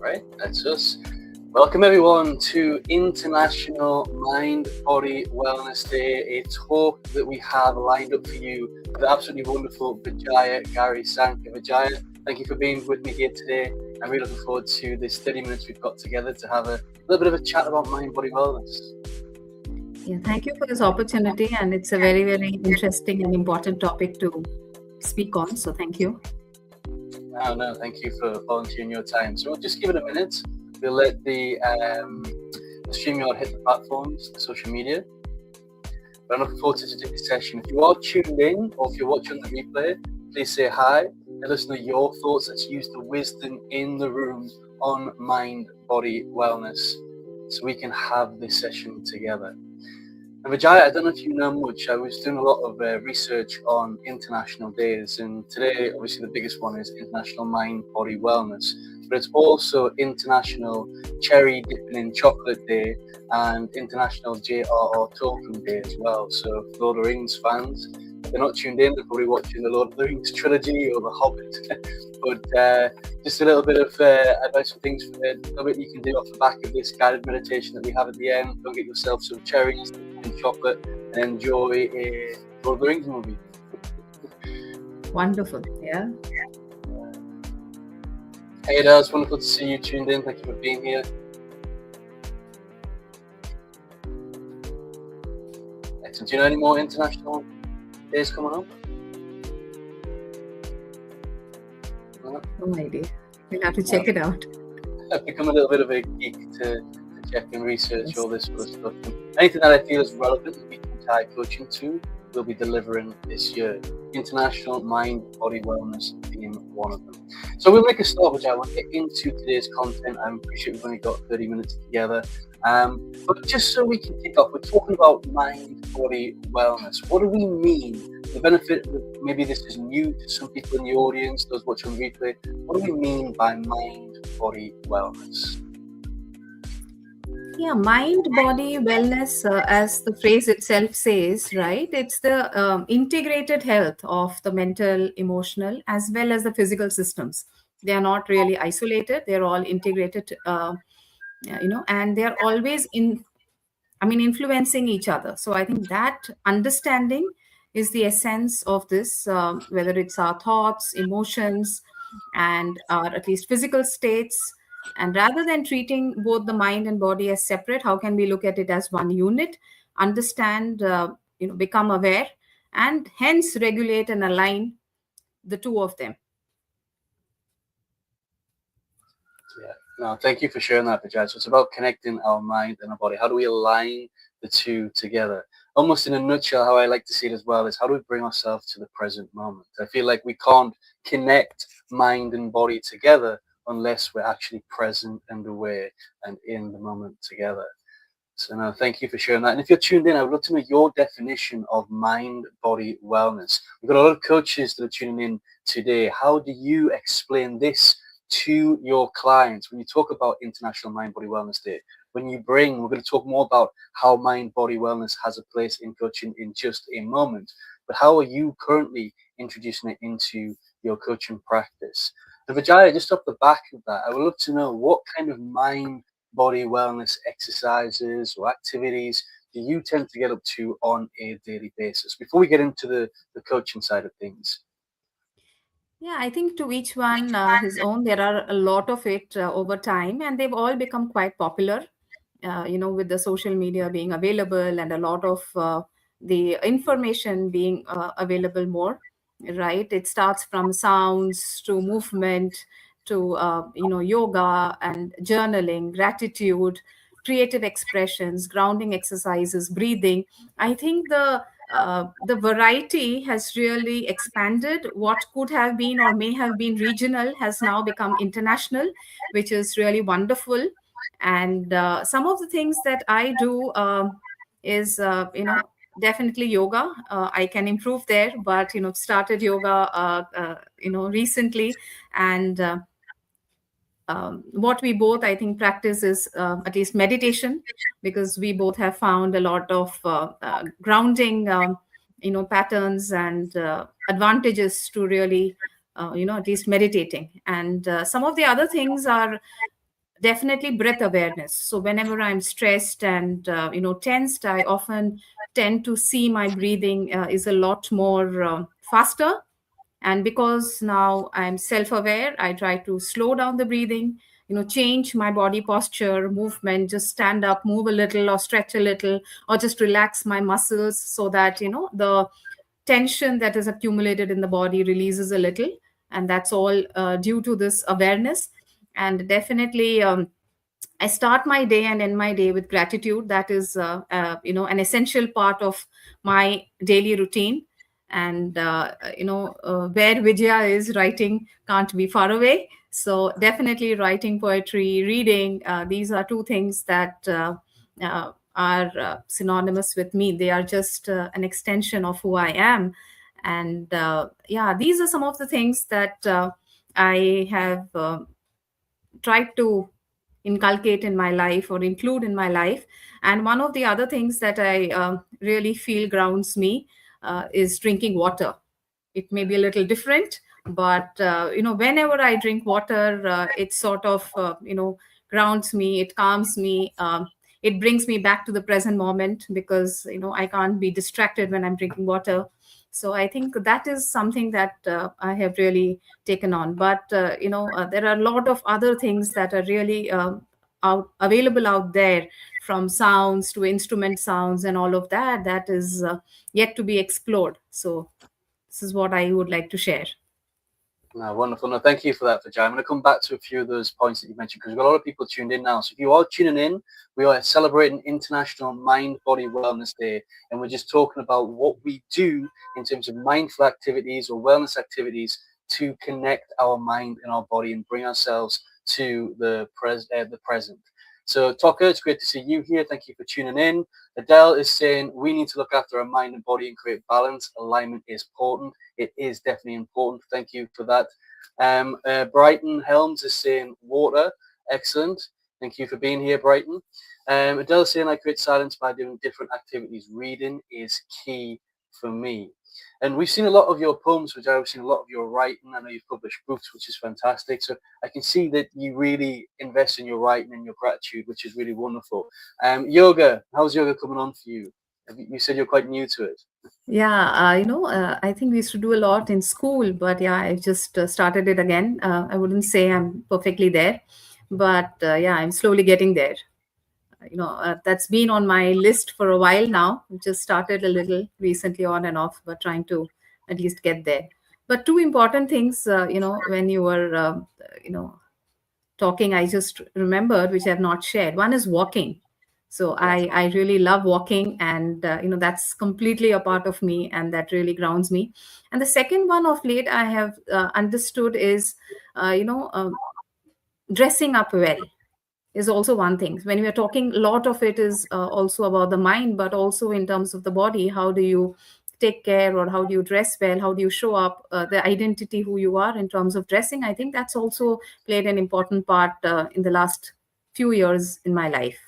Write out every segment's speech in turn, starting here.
right? That's us. Welcome everyone to International Mind Body Wellness Day, a talk that we have lined up for you with the absolutely wonderful Vijaya Gowrisankar. Vijaya, thank you for being with me here today. I'm really looking forward to this 30 minutes we've got together to have a little bit of a chat about mind body wellness. Yeah, thank you for this opportunity, and it's a very, very interesting and important topic to speak on. So thank you. No, thank you for volunteering your time. So we'll just give it a minute. We'll let the StreamYard hit the platforms, the social media. But I'm looking forward to today's session. If you are tuned in or if you're watching the replay, please say hi. Let us know your thoughts. Let's use the wisdom in the room on mind body wellness so we can have this session together. And Vijaya, I don't know if you know much. I was doing a lot of research on international days, and today, obviously, the biggest one is International Mind Body Wellness. But it's also International Cherry Dipping in Chocolate Day and International J.R.R. Tolkien Day as well. So, Lord of the Rings fans, if they're not tuned in, they're probably watching the Lord of the Rings trilogy or The Hobbit. But just a little bit of advice and things for a little bit you can do off the back of this guided meditation that we have at the end. Go get yourself some cherries and chocolate and enjoy a Lord of the Rings movie. Wonderful, yeah. Hey there, it's wonderful to see you tuned in. Thank you for being here. Excellent. Do you know any more international days coming up? No idea. We'll have to check it out. I've become a little bit of a geek to check and research all this sort of stuff. And anything that I feel is relevant that we can tie coaching to, we'll be delivering this year. International Mind Body Wellness being one of them. So we'll make a start, which I want to get into today's content. I appreciate we've only got 30 minutes together. But just so we can kick off, we're talking about mind body wellness. What do we mean? The benefit, maybe this is new to some people in the audience, those watching the replay. What do we mean by mind body wellness? Yeah, mind body wellness, as the phrase itself says, right? It's the integrated health of the mental, emotional, as well as the physical systems. They are not really isolated. They're all integrated, and they're always influencing each other. So I think that understanding is the essence of this, whether it's our thoughts, emotions, and our at least physical states. And rather than treating both the mind and body as separate, how can we look at it as one unit, understand, become aware, and hence regulate and align the two of them? Yeah. No, thank you for sharing that, Vijay. So it's about connecting our mind and our body. How do we align the two together? Almost in a nutshell, how I like to see it as well is how do we bring ourselves to the present moment? I feel like we can't connect mind and body together unless we're actually present and aware and in the moment together. So no, thank you for sharing that. And if you're tuned in, I would love to know your definition of mind-body wellness. We've got a lot of coaches that are tuning in today. How do you explain this to your clients when you talk about International Mind Body Wellness Day? We're going to talk more about how mind body wellness has a place in coaching in just a moment. But how are you currently introducing it into your coaching practice? And Vijaya, just off the back of that, I would love to know what kind of mind body wellness exercises or activities do you tend to get up to on a daily basis before we get into the coaching side of things? Yeah, I think to each one his own. There are a lot of it over time, and they've all become quite popular. With the social media being available and a lot of the information being available more, right? It starts from sounds to movement to yoga and journaling, gratitude, creative expressions, grounding exercises, breathing. I think the variety has really expanded. What could have been or may have been regional has now become international, which is really wonderful. And some of the things that I do is definitely yoga. I can improve there, but started yoga recently. And what we both, I think, practice is at least meditation, because we both have found a lot of grounding patterns and advantages to really at least meditating. And some of the other things are definitely breath awareness. So whenever I'm stressed and tensed, I often tend to see my breathing is a lot more faster. And because now I'm self-aware, I try to slow down the breathing, change my body posture, movement, just stand up, move a little, or stretch a little, or just relax my muscles, so that the tension that is accumulated in the body releases a little. And that's all due to this awareness. And definitely, I start my day and end my day with gratitude. That is, an essential part of my daily routine. And where Vijaya is, writing can't be far away. So definitely, writing poetry, reading. These are two things that are synonymous with me. They are just an extension of who I am. And yeah, these are some of the things that I have tried to inculcate in my life or include in my life. And one of the other things that I really feel grounds me is drinking water. It may be a little different, but whenever I drink water, it sort of grounds me, it calms me, it brings me back to the present moment, because I can't be distracted when I'm drinking water. So I think that is something that I have really taken on. But there are a lot of other things that are really out available out there, from sounds to instrument sounds and all of that, that is yet to be explored. So this is what I would like to share. No, wonderful. No, thank you for that, Vijay. I'm going to come back to a few of those points that you mentioned, because we've got a lot of people tuned in now. So if you are tuning in, we are celebrating International Mind Body Wellness Day, and we're just talking about what we do in terms of mindful activities or wellness activities to connect our mind and our body and bring ourselves to the present. So, Toka, it's great to see you here. Thank you for tuning in. Adele is saying we need to look after our mind and body and create balance. Alignment is important. It is definitely important. Thank you for that. Brighton Helms is saying water. Excellent. Thank you for being here, Brighton. Adele is saying I create silence by doing different activities. Reading is key for me. And we've seen a lot of your poems, which I've seen a lot of your writing. I know you've published books, which is fantastic. So I can see that you really invest in your writing and your gratitude, which is really wonderful. Yoga, how's yoga coming on for you? You said you're quite new to it. Yeah, I think we used to do a lot in school, but yeah, I just started it again. I wouldn't say I'm perfectly there, but yeah, I'm slowly getting there. That's been on my list for a while now. Just started a little recently, on and off, but trying to at least get there. But two important things, when you were you know talking, I just remembered, which I have not shared. One is walking. So Yes. I really love walking, and that's completely a part of me, and that really grounds me. And the second one of late I have understood is uh, you know um, dressing up well is also one thing. When we are talking, a lot of it is also about the mind, but also in terms of the body. How do you take care, or how do you dress well, how do you show up, the identity, who you are in terms of dressing? I think that's also played an important part in the last few years in my life.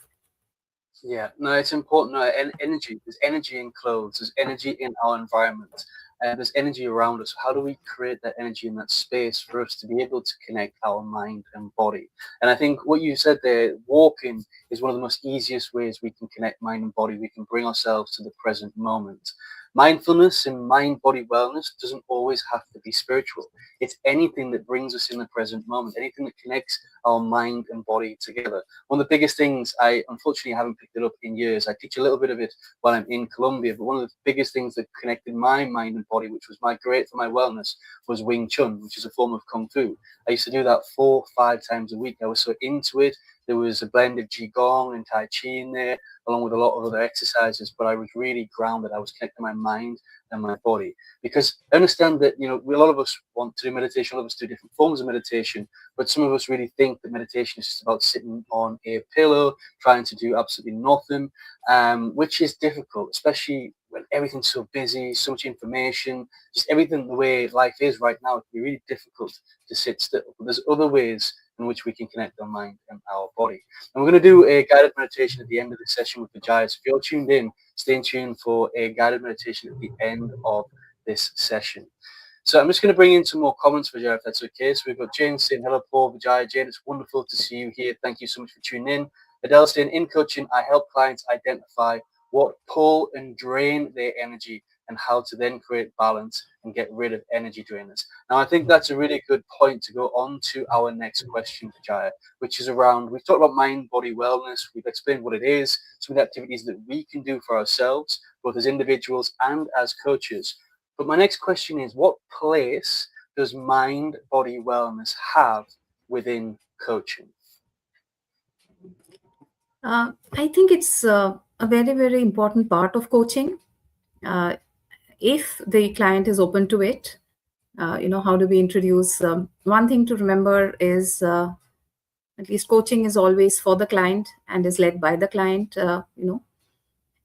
Yeah, no, it's important. No, energy. There's energy in clothes. There's energy in our environment, and there's energy around us. How do we create that energy in that space for us to be able to connect our mind and body? And I think what you said there, walking is one of the most easiest ways we can connect mind and body. We can bring ourselves to the present moment. Mindfulness and mind body wellness doesn't always have to be spiritual. It's anything that brings us in the present moment, anything that connects our mind and body together. One of the biggest things, I unfortunately haven't picked it up in years. I teach a little bit of it while I'm in Colombia, but one of the biggest things that connected my mind and body, which was great for my wellness, was Wing Chun, which is a form of Kung Fu. I used to do that 4-5 times a week. I was so into it. There was a blend of Qigong and Tai Chi in there, along with a lot of other exercises, but I was really grounded. I was connecting my mind and my body, because I understand that, a lot of us want to do meditation, a lot of us do different forms of meditation, but some of us really think that meditation is just about sitting on a pillow, trying to do absolutely nothing, which is difficult, especially when everything's so busy, so much information, just everything the way life is right now. It can be really difficult to sit still. But there's other ways in which we can connect our mind and our body. And we're going to do a guided meditation at the end of the session with Vijaya. So if you're tuned in, stay tuned for a guided meditation at the end of this session. So I'm just going to bring in some more comments, Vijaya, if that's okay. So we've got Jane saying, hello, Paul, Vijaya. Jane, it's wonderful to see you here. Thank you so much for tuning in. Adele saying, in coaching, I help clients identify what pull and drain their energy and how to then create balance and get rid of energy drainers. Now, I think that's a really good point to go on to our next question, Vijaya, which is around, we've talked about mind-body wellness. We've explained what it is, some of the activities that we can do for ourselves, both as individuals and as coaches. But my next question is, what place does mind-body wellness have within coaching? I think it's a very, very important part of coaching. Uh, if the client is open to it, how do we introduce? One thing to remember is at least coaching is always for the client and is led by the client.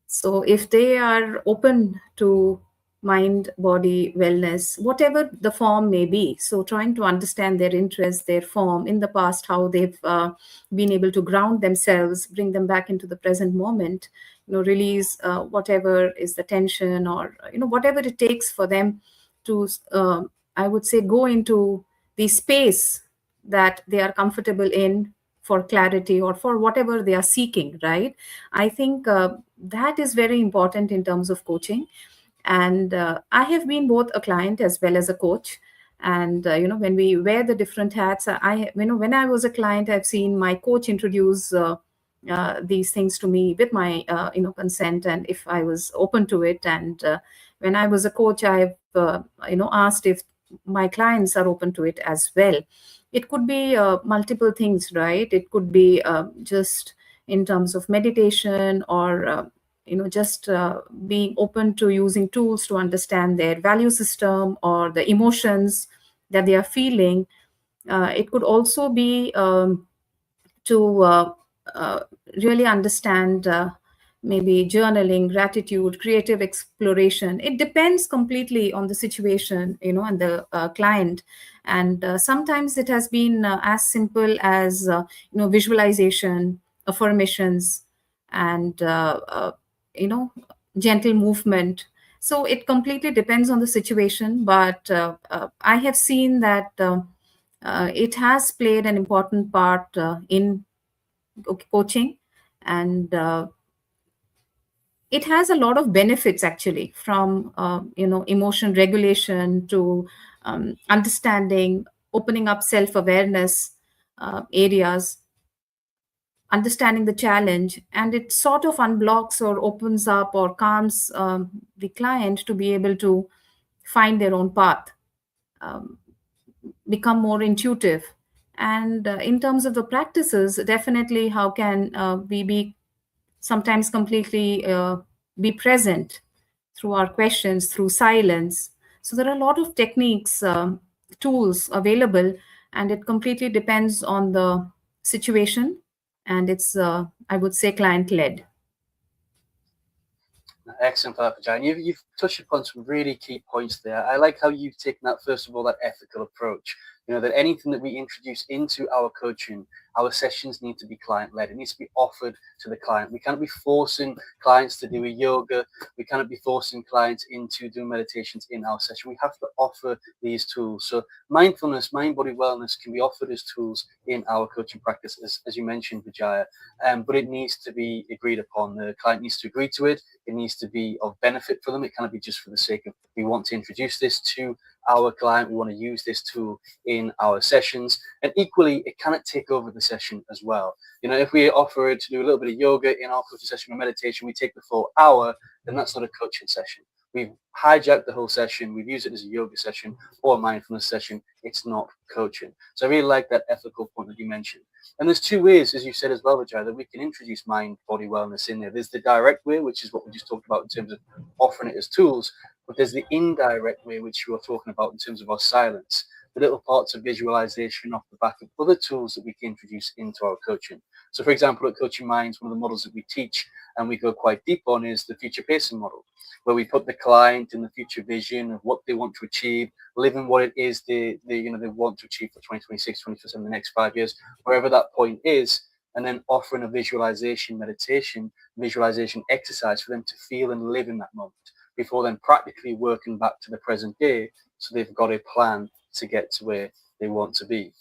So if they are open to mind, body, wellness, whatever the form may be, so trying to understand their interests, their form in the past, how they've been able to ground themselves, bring them back into the present moment, release whatever is the tension, or whatever it takes for them to, I would say, go into the space that they are comfortable in for clarity or for whatever they are seeking, right? I think that is very important in terms of coaching. And I have been both a client as well as a coach. And when we wear the different hats, when I was a client, I've seen my coach introduce these things to me with my consent, and if I was open to it. And when I was a coach, I've asked if my clients are open to it as well. It could be multiple things, right? It could be just in terms of meditation, or just being open to using tools to understand their value system or the emotions that they are feeling. It could also be to uh, really understand maybe journaling, gratitude, creative exploration. It depends completely on the situation, and the client. And sometimes it has been as simple as visualization, affirmations, and you know gentle movement. So it completely depends on the situation, but I have seen that it has played an important part in coaching. And it has a lot of benefits, actually, from emotion regulation to understanding, opening up self-awareness areas, understanding the challenge, and it sort of unblocks or opens up or calms the client to be able to find their own path, um, become more intuitive. And in terms of the practices, definitely, how can we be sometimes completely be present through our questions, through silence. So there are a lot of techniques, tools available, and it completely depends on the situation. And it's, I would say, client led. Excellent, Vijay. And you've touched upon some really key points there. I like how you've taken that, first of all, that ethical approach. That anything that we introduce into our coaching, our sessions need to be client-led. It needs to be offered to the client. We can't be forcing clients to do a yoga. We cannot be forcing clients into doing meditations in our session. We have to offer these tools. So mindfulness, mind-body wellness can be offered as tools in our coaching practice, as you mentioned, Vijaya. But it needs to be agreed upon. The client needs to agree to it. It needs to be of benefit for them. It cannot be just for the sake of, we want to introduce this to our client, we want to use this tool in our sessions. And equally, it cannot take over the session as well. If we offer it to do a little bit of yoga in our coaching session or meditation, we take the full hour, then that's not a coaching session. We've hijacked the whole session. We've used it as a yoga session or a mindfulness session. It's not coaching. So I really like that ethical point that you mentioned. And there's two ways, as you said as well, Vijay, that we can introduce mind, body wellness in there. There's the direct way, which is what we just talked about in terms of offering it as tools. But there's the indirect way, which you were talking about in terms of our silence, the little parts of visualization off the back of other tools that we can introduce into our coaching. So, for example, at Coaching Minds, one of the models that we teach and we go quite deep on is the future pacing model, where we put the client in the future vision of what they want to achieve, living what it is they want to achieve for 2026, 2027, the next 5 years, wherever that point is, and then offering a visualization meditation, visualization exercise for them to feel and live in that moment before then practically working back to the present day So they've got a plan to get to where they want to be.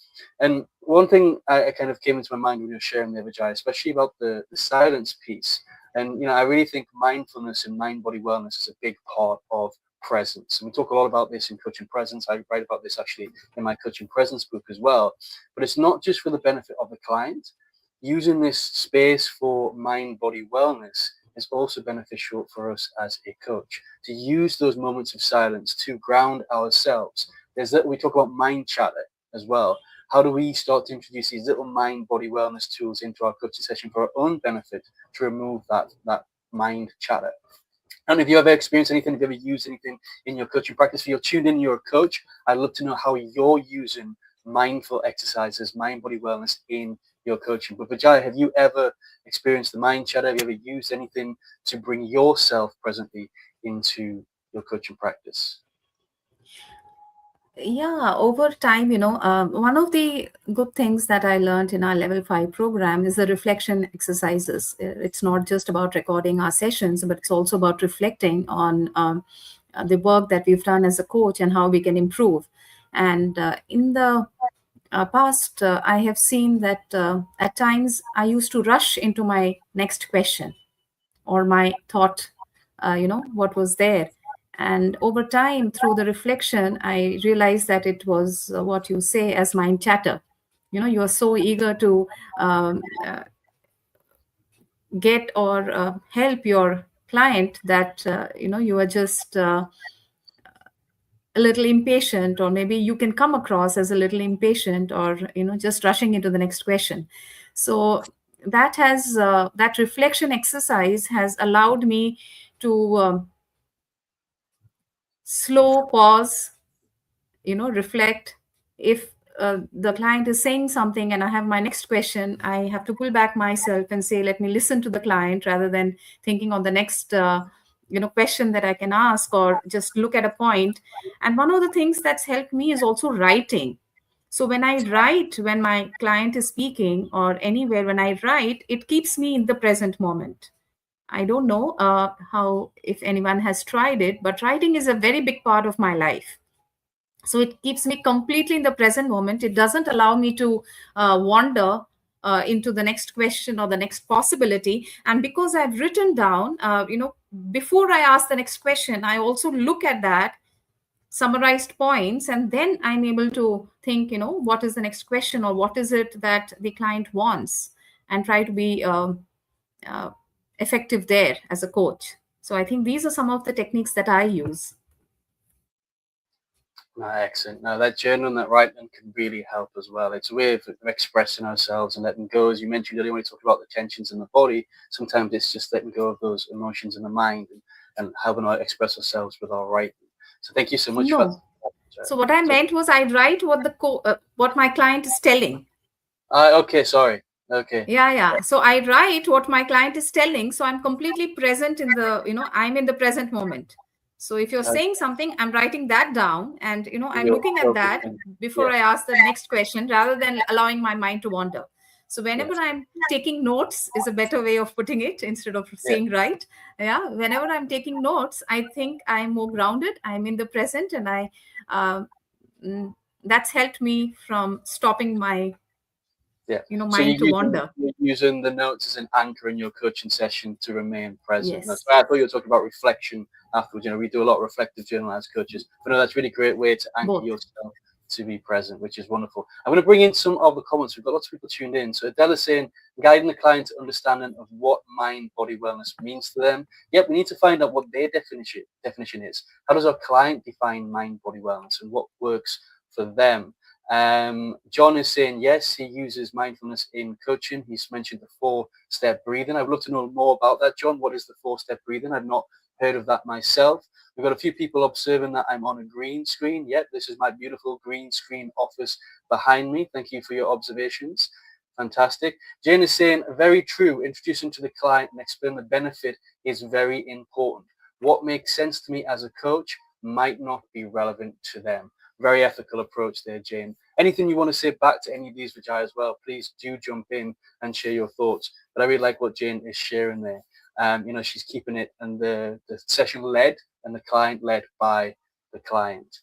And one thing I kind of came into my mind when you were sharing there, Vijay, especially about the silence piece. And, I really think mindfulness and mind-body wellness is a big part of presence. And we talk a lot about this in Coaching Presence. I write about this actually in my Coaching Presence book as well. But it's not just for the benefit of the client. Using this space for mind-body wellness is also beneficial for us as a coach, to use those moments of silence to ground ourselves. There's that we talk about mind chatter as well. How do we start to introduce these little mind-body wellness tools into our coaching session for our own benefit to remove that mind chatter? And if you ever experienced anything, if you ever used anything in your coaching practice, if you're tuned in, you're a coach, I'd love to know how you're using mindful exercises, mind-body wellness in your coaching. But Vijaya, have you ever experienced the mind chatter? Have you ever used anything to bring yourself presently into your coaching practice? Yeah, over time, one of the good things that I learned in our level 5 program is the reflection exercises. It's not just about recording our sessions, but it's also about reflecting on the work that we've done as a coach and how we can improve. And in the past, I have seen that at times I used to rush into my next question or my thought, what was there. And over time, through the reflection, I realized that it was what you say as mind chatter. You are so eager to get or help your client that, you are just a little impatient, or maybe you can come across as a little impatient, or just rushing into the next question. So that reflection exercise has allowed me to slow pause, reflect. If the client is saying something and I have my next question, I have to pull back myself and say, let me listen to the client, rather than thinking on the next question that I can ask, or just look at a point. And one of the things that's helped me is also writing. So when I write, when my client is speaking, or anywhere when I write, it keeps me in the present moment. I don't know how, if anyone has tried it, but writing is a very big part of my life. So it keeps me completely in the present moment. It doesn't allow me to wander into the next question or the next possibility. And because I've written down, before I ask the next question, I also look at that summarized points, and then I'm able to think, what is the next question, or what is it that the client wants, and try to be uh, effective there as a coach. So I think these are some of the techniques that I use. No, excellent. Now that journaling, that writing can really help as well. It's a way of expressing ourselves and letting go. As you mentioned earlier, when we talk about the tensions in the body, sometimes it's just letting go of those emotions in the mind, and helping us express ourselves with our writing. So thank you so much for No. that. So what I meant was, I write what my client is telling. Okay, sorry. Okay. Yeah. So I write what my client is telling. So I'm completely present in the, I'm in the present moment. So if you're saying something, I'm writing that down, and, I'm You're looking at that focusing. before Yeah, I ask the next question, rather than allowing my mind to wander. So whenever yes, I'm taking notes is a better way of putting it, instead of yeah. saying right. Yeah. Whenever I'm taking notes, I think I'm more grounded. I'm in the present, and uh, that's helped me from stopping my, Yeah. So mind to wander. you're using the notes as an anchor in your coaching session to remain present. That's Yes. why I thought you were talking about reflection afterwards. We do a lot of reflective journaling as coaches. But no, that's a really great way to anchor Both. yourself to be present, which is wonderful. I'm going to bring in some of the comments. We've got lots of people tuned in. So Adele is saying, guiding the client to understanding of what mind-body wellness means to them. Yep, we need to find out what their definition is. How does our client define mind-body wellness, and what works for them? John is saying, yes, he uses mindfulness in coaching. He's mentioned the 4-step breathing. I'd love to know more about that, John. What is the 4-step breathing? I've not heard of that myself. We've got a few people observing that I'm on a green screen. Yep, this is my beautiful green screen office behind me. Thank you for your observations. Fantastic. Jane is saying, very true. Introducing to the client and explain the benefit is very important. What makes sense to me as a coach might not be relevant to them. Very ethical approach there, Jane. Anything you want to say back to any of these, Vijay, as well, please do jump in and share your thoughts. But I really like what Jane is sharing there. She's keeping it, and the session led and the client led by the client.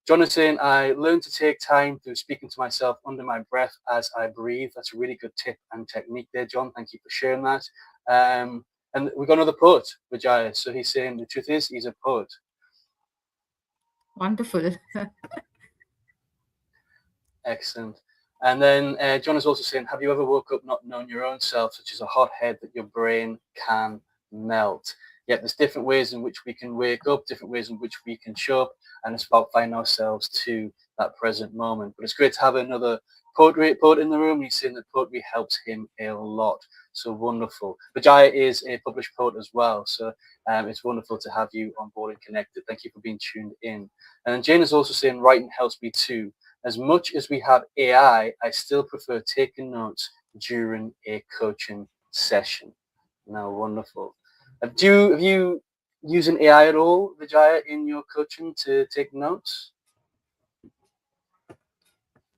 John is saying, I learned to take time through speaking to myself under my breath as I breathe. That's a really good tip and technique there, John. Thank you for sharing that. And we've got another poet, Vijaya. So he's saying the truth is he's a poet. Wonderful. Excellent. And then John is also saying, have you ever woke up not knowing your own self, such as a hot head that your brain can melt? Yet there's different ways in which we can wake up, different ways in which we can show up, and it's about finding ourselves to that present moment. But it's great to have another poet in the room. He's saying that poetry helps him a lot. So wonderful. Vijaya is a published poet as well. So it's wonderful to have you on board and connected. Thank you for being tuned in. And Jane is also saying writing helps me too. As much as we have AI, I still prefer taking notes during a coaching session. Now, wonderful. Have you using AI at all, Vijaya, in your coaching to take notes?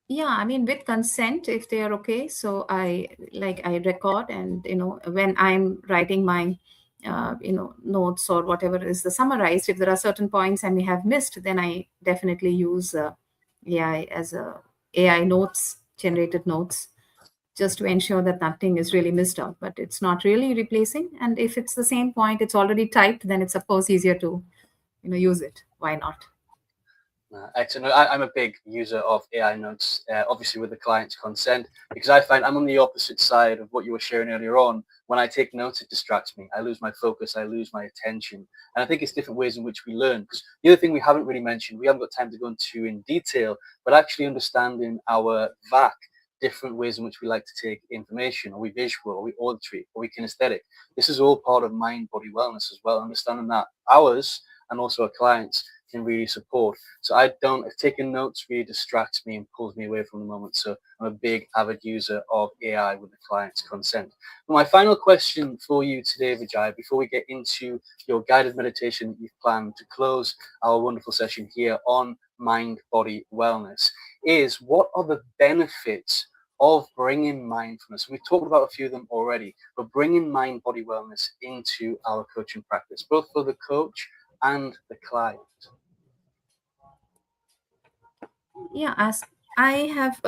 Yeah, I mean, with consent, if they are okay. So I record, and when I'm writing my notes or whatever is the summarized, if there are certain points I may have missed, then I definitely use AI as a AI notes, generated notes, just to ensure that nothing is really missed out. But it's not really replacing, and if it's the same point, it's already typed, then it's of course easier to use it. Why not? Excellent. I'm a big user of AI notes, obviously with the client's consent, because I find I'm on the opposite side of what you were sharing earlier on. When I take notes, it distracts me. I lose my focus. I lose my attention. And I think it's different ways in which we learn. Because the other thing we haven't really mentioned, we haven't got time to go into in detail, but actually understanding our VAC, different ways in which we like to take information. Are we visual? Are we auditory? Are we kinesthetic? This is all part of mind-body wellness as well. Understanding that ours and also our clients can really support. So taking notes really distracts me and pulls me away from the moment. So I'm a big avid user of AI with the client's consent. But my final question for you today, Vijay, before we get into your guided meditation that you've planned to close our wonderful session here on mind, body, wellness, is what are the benefits of bringing mindfulness? We've talked about a few of them already, but bringing mind, body, wellness into our coaching practice, both for the coach and the client. Yeah, as I have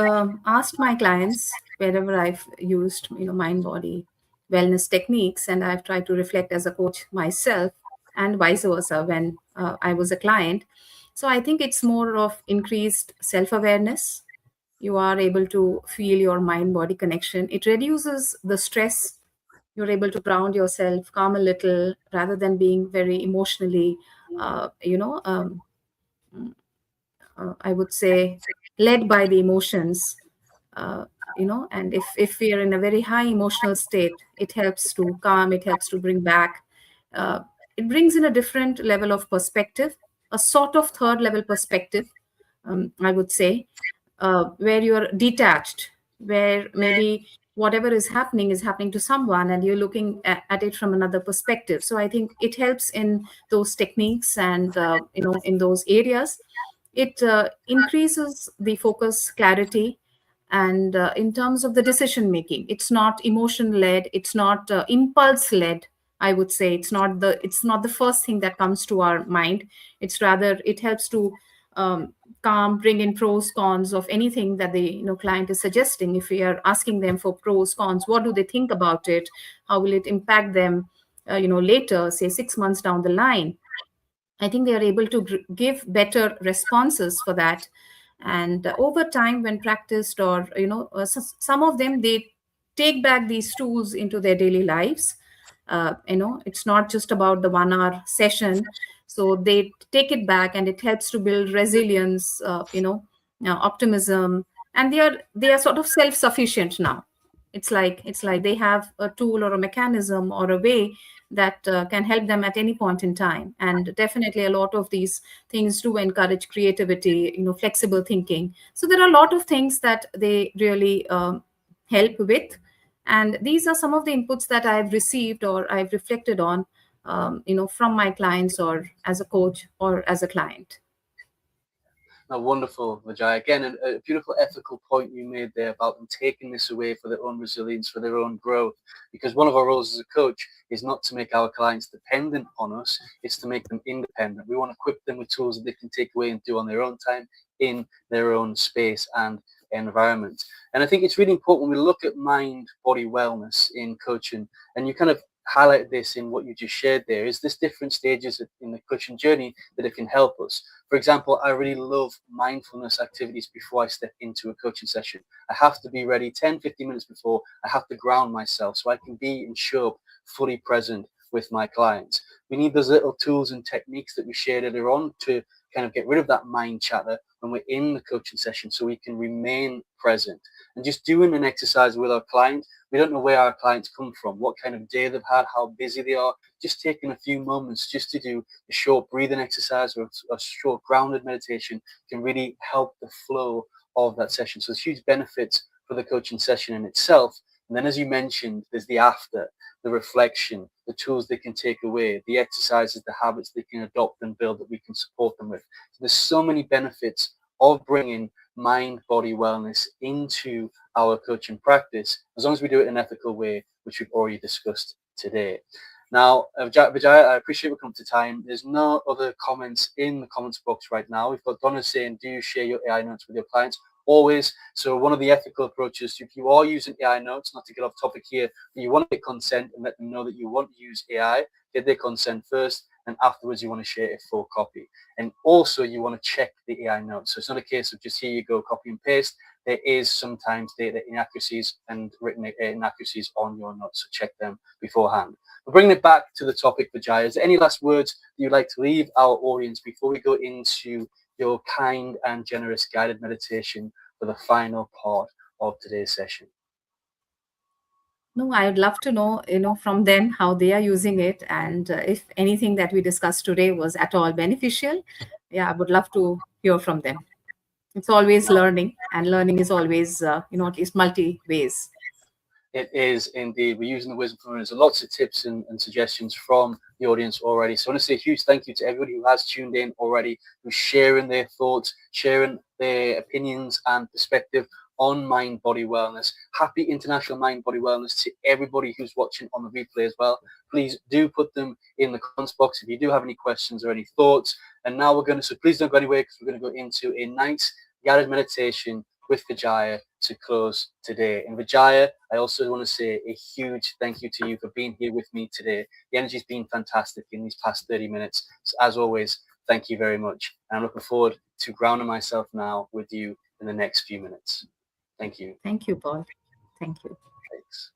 asked my clients wherever I've used mind body wellness techniques, and I've tried to reflect as a coach myself, and vice versa when I was a client. So I think it's more of increased self awareness. You are able to feel your mind body connection. It reduces the stress. You're able to ground yourself, calm a little, rather than being very emotionally uh, you know um, I would say, led by the emotions. Uh, and if we are in a very high emotional state, it helps to calm, it helps to bring back. Uh, it brings in a different level of perspective, a sort of third level perspective, I would say, where you're detached, where maybe whatever is happening to someone, and you're looking at it from another perspective. So I think it helps in those techniques, and in those areas. It increases the focus, clarity, and in terms of the decision making, it's not emotion led, it's not impulse led. I would say it's not the first thing that comes to our mind. It's rather, it helps to calm, bring in pros, cons of anything that the client is suggesting. If we are asking them for pros, cons, what do they think about it, how will it impact them later, say 6 months down the line. I think they are able to give better responses for that. And over time, when practiced, or some of them, they take back these tools into their daily lives. It's not just about the 1 hour session. So they take it back, and it helps to build resilience, optimism, and they are sort of self sufficient now. It's like they have a tool or a mechanism or a way that can help them at any point in time. And definitely a lot of these things do encourage creativity, flexible thinking. So there are a lot of things that they really help with. And these are some of the inputs that I've received or I've reflected on, from my clients, or as a coach or as a client. No, wonderful, Vijaya. Again, a beautiful ethical point you made there about them taking this away for their own resilience, for their own growth. Because one of our roles as a coach is not to make our clients dependent on us, it's to make them independent. We want to equip them with tools that they can take away and do on their own time in their own space and environment. And I think it's really important when we look at mind body wellness in coaching, and you kind of highlight this in what you just shared there, is this different stages in the coaching journey that it can help us. For example, I really love mindfulness activities before I step into a coaching session. I have to be ready 10, 15 minutes before. I have to ground myself so I can be and show up fully present with my clients. We need those little tools and techniques that we shared earlier on to kind of get rid of that mind chatter when we're in the coaching session so we can remain present. And just doing an exercise with our client, we don't know where our clients come from, what kind of day they've had, how busy they are. Just taking a few moments just to do a short breathing exercise or a short grounded meditation can really help the flow of that session. So there's huge benefits for the coaching session in itself. And then, as you mentioned, there's the after, the reflection, the tools they can take away, the exercises, the habits they can adopt and build that we can support them with. So there's so many benefits of bringing mind body wellness into our coaching practice, as long as we do it in an ethical way, which we've already discussed today. Now, Vijaya, I appreciate we're coming to time. There's no other comments in the comments box right now. We've got Donna saying, do you share your AI notes with your clients? Always. So one of the ethical approaches, if you are using AI notes, not to get off topic here, but you want to get consent and let them know that you want to use AI, get their consent first, and afterwards you want to share a full copy. And also you want to check the AI notes. So it's not a case of just here you go, copy and paste. There is sometimes data inaccuracies and written inaccuracies on your notes, so check them beforehand. But bringing it back to the topic, Vijaya, is there any last words that you'd like to leave our audience before we go into your kind and generous guided meditation for the final part of today's session? No, I would love to know, from them how they are using it, and if anything that we discussed today was at all beneficial. Yeah, I would love to hear from them. It's always learning, and learning is always, at least multi ways. It is indeed. We're using the wisdom from There's lots of tips and suggestions from the audience already. So I want to say a huge thank you to everybody who has tuned in already, who's sharing their thoughts, sharing their opinions and perspective on mind body wellness. Happy International Mind Body Wellness to everybody who's watching on the replay as well. Please do put them in the comments box if you do have any questions or any thoughts. And now we're going to, so please don't go anywhere, because we're going to go into a nice guided meditation with Vijaya to close today. And Vijaya, I also want to say a huge thank you to you for being here with me today. The energy's been fantastic in these past 30 minutes. So as always, thank you very much. And I'm looking forward to grounding myself now with you in the next few minutes. Thank you. Thank you, Paul. Thank you. Thanks.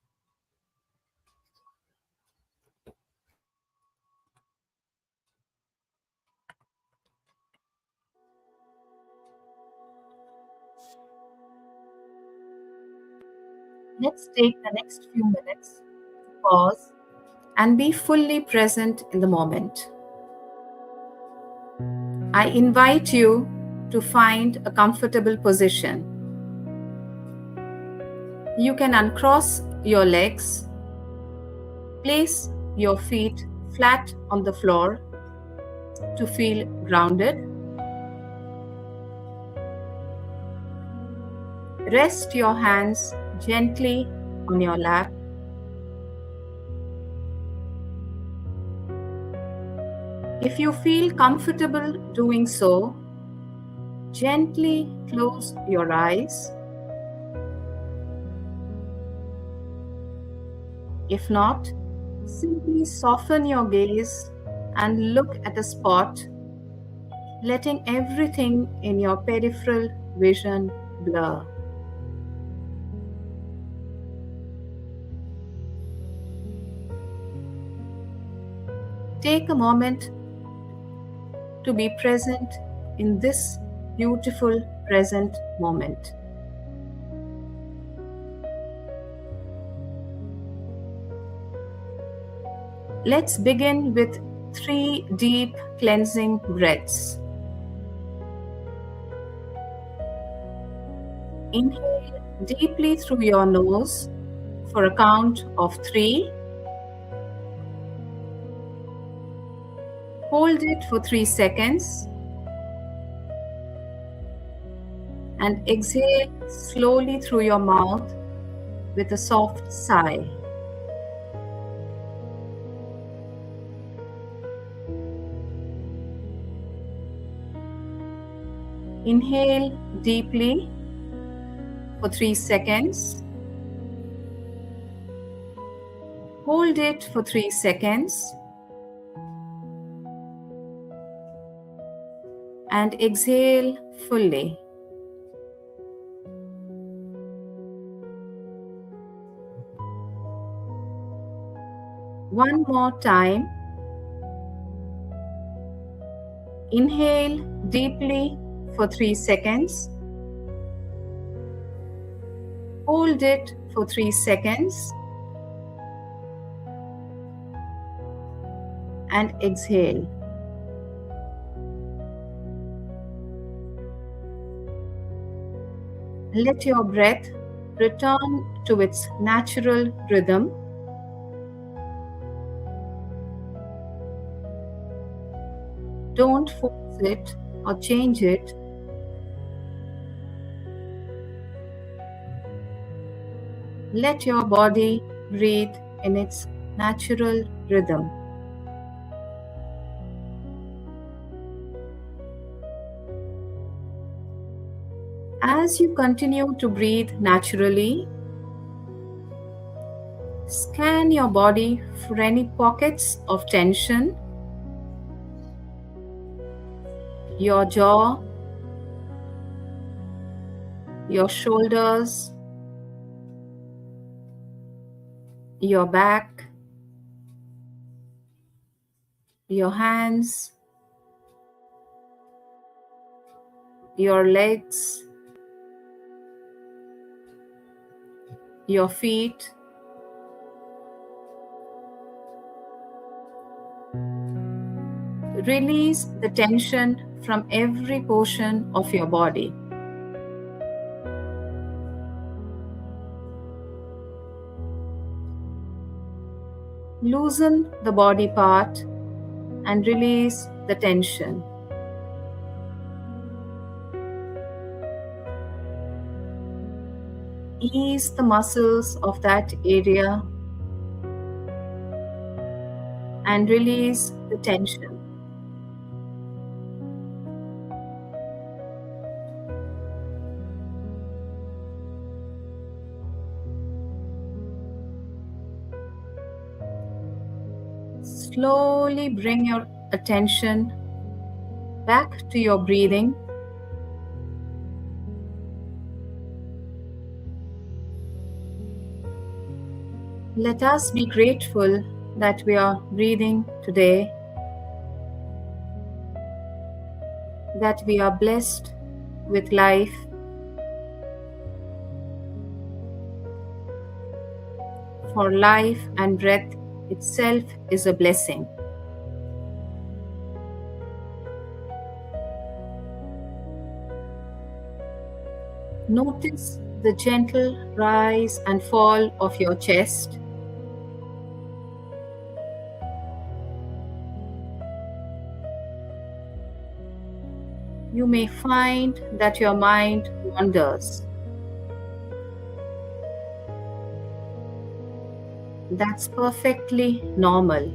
Let's take the next few minutes to pause and be fully present in the moment. I invite you to find a comfortable position. You can uncross your legs, place your feet flat on the floor to feel grounded. Rest your hands gently on your lap. If you feel comfortable doing so, gently close your eyes. If not, simply soften your gaze and look at a spot, letting everything in your peripheral vision blur. Take a moment to be present in this beautiful present moment. Let's begin with 3 deep cleansing breaths. Inhale deeply through your nose for a count of 3. Hold it for 3 seconds. And exhale slowly through your mouth with a soft sigh. Inhale deeply for 3 seconds. Hold it for 3 seconds. And exhale fully. One more time. Inhale deeply for 3 seconds. Hold it for 3 seconds. And exhale. Let your breath return to its natural rhythm. Don't force it or change it. Let your body breathe in its natural rhythm. As you continue to breathe naturally, scan your body for any pockets of tension. Your jaw, your shoulders, your back, your hands, your legs, your feet. Release the tension from every portion of your body. Loosen the body part and release the tension. Ease the muscles of that area and release the tension. Slowly bring your attention back to your breathing. Let us be grateful that we are breathing today, that we are blessed with life, for life and breath itself is a blessing. Notice the gentle rise and fall of your chest. You may find that your mind wanders. That's perfectly normal.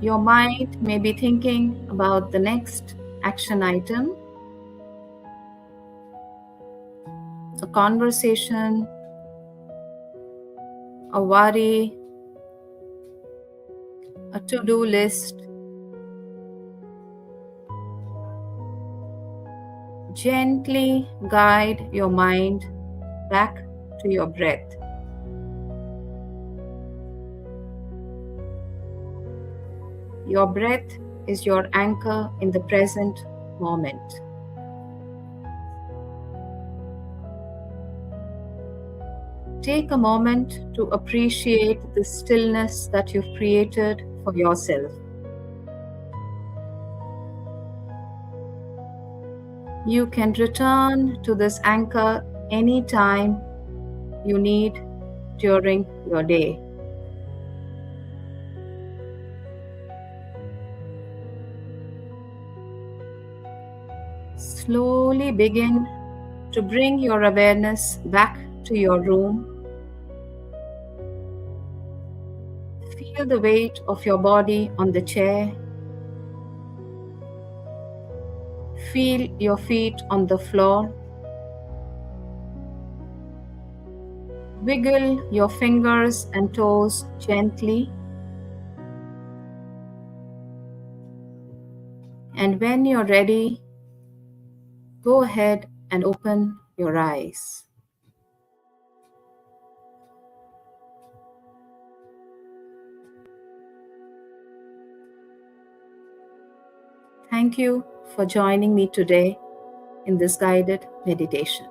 Your mind may be thinking about the next action item, a conversation, a worry, a to-do list. Gently guide your mind back to your breath. Your breath is your anchor in the present moment. Take a moment to appreciate the stillness that you've created for yourself. You can return to this anchor anytime you need during your day. Slowly begin to bring your awareness back to your room. Feel the weight of your body on the chair. Feel your feet on the floor. Wiggle your fingers and toes gently. And when you're ready, go ahead and open your eyes. Thank you for joining me today in this guided meditation.